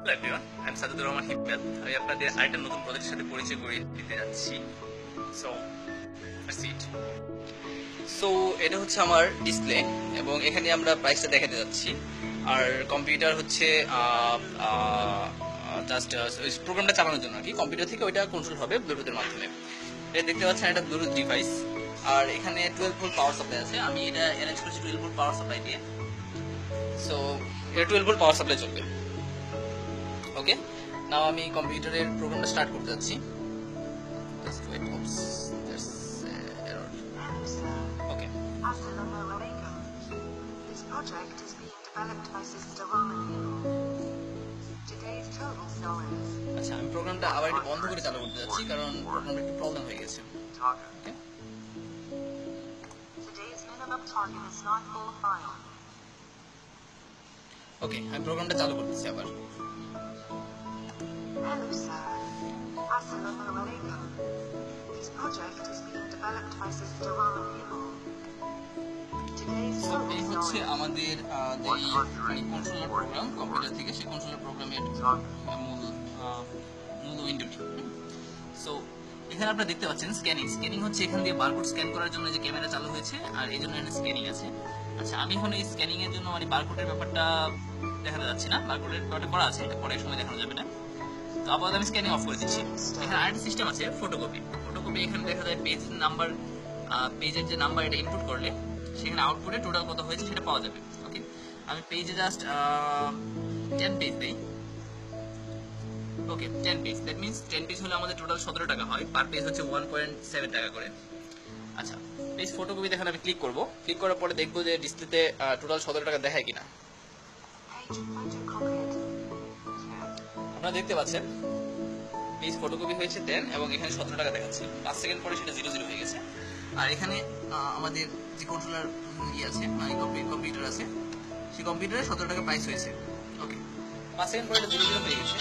Hello everyone, I am Sadur Rahman Himel. আমি আপনাদের আরেকটা নতুন প্রজেক্টের সাথে পরিচয় করিয়ে দিতে যাচ্ছি। সো সিট সো এটা হচ্ছে আমার ডিসপ্লে এবং এখানে আমরা প্রাইসটা দেখাতে যাচ্ছি। আর কম্পিউটার হচ্ছে জাস্ট প্রোগ্রামটা চালানোর জন্য আর কি, কম্পিউটার থেকে ওইটা কন্ট্রোল হবে ব্লুটুথের মাধ্যমে। এটা দেখতে পাচ্ছেন, এটা ব্লুটুথ ডিভাইস। আর এখানে 12 ভোল্ট পাওয়ার সাপ্লাই আছে। আমি এটা অ্যারেঞ্জ করেছি 12 ভোল্ট পাওয়ার সাপ্লাই দিয়ে। সো এটা 12 ভোল্ট পাওয়ার সাপ্লাই চলবে। ওকে, নাও আমি কম্পিউটারের প্রোগ্রামটা স্টার্ট করতে যাচ্ছি। Just wait, oops, there's error. Okay. Assalamu alaikum. This project is being developed by Sister Roman Hill. Today's total sum is... আচ্ছা, আমি প্রোগ্রামটা আবার একটু বন্ধ করে চালু করতে যাচ্ছি কারণ প্রোগ্রামটা একটু প্রবলেম হয়ে গেছে। ওকে, Today's minimum target is not full file. ওকে, আমি প্রোগ্রামটা চালু করতেছি আবার। Hello, sir. Assalamu alaikum. This project is being developed by Sister Roman Hill. Today's so এই total হচ্ছে sum is... আমাদের কন্ট্রোলার প্রোগ্রাম, কম্পিউটার থেকে সেই কন্ট্রোলার প্রোগ্রামের মূল উইন্ডোটি। সো এখানে আপনারা দেখতে পাচ্ছেন স্ক্যানিং হচ্ছে এখান দিয়ে বারকোড স্ক্যান করার জন্য যে ক্যামেরা চালু হয়েছে, আর এই জন্য এখানে স্ক্যানিং আছে। আচ্ছা, আমি এখন এই স্ক্যানিং এর জন্য মানে বারকোডের ব্যাপারটা দেখাতে যাচ্ছি না, বারকোডের ব্যাপারটা করা আছে, এটা পরে সময় দেখানো যাবে না। তো আপাতত আমি স্ক্যানিং অফ করে দিচ্ছি। এখানে আরেকটা সিস্টেম আছে ফটোকপি। এখানে দেখা যায় পেজ নাম্বার, পেজের যে নাম্বার এটা ইনপুট করলে সেখানে আউটপুটে টোটাল কত হয়েছে সেটা পাওয়া যাবে। ওকে, আমি পেজে জাস্ট 10 পেজ দিই। ওকে, 10 পেজ, দ্যাট মিনস 10 পেজ হলে আমাদের টোটাল 17 টাকা হয়, পার পেজ হচ্ছে 1.7 টাকা করে। আচ্ছা, পেজ ফটোকপি দেখালে আমি ক্লিক করব। ক্লিক করার পরে দেখবো যে ডিসপ্লেতে টোটাল 17 টাকা দেখায় কিনা। Page photocopied. আপনারা দেখতে পাচ্ছেন পেজ ফটোকপি হয়েছে 10 এবং এখানে 17 টাকা দেখাচ্ছে। 5 সেকেন্ড পরে সেটা 00 হয়ে গেছে। আর এখানে আমাদের যে কন্ট্রোলার আছে, মানে কম্পিউটার আছে, সেই কম্পিউটারে 17 টাকা প্রাইস হয়েছে। ওকে, 5 সেকেন্ড পরে এটা 00 হয়ে গেছে।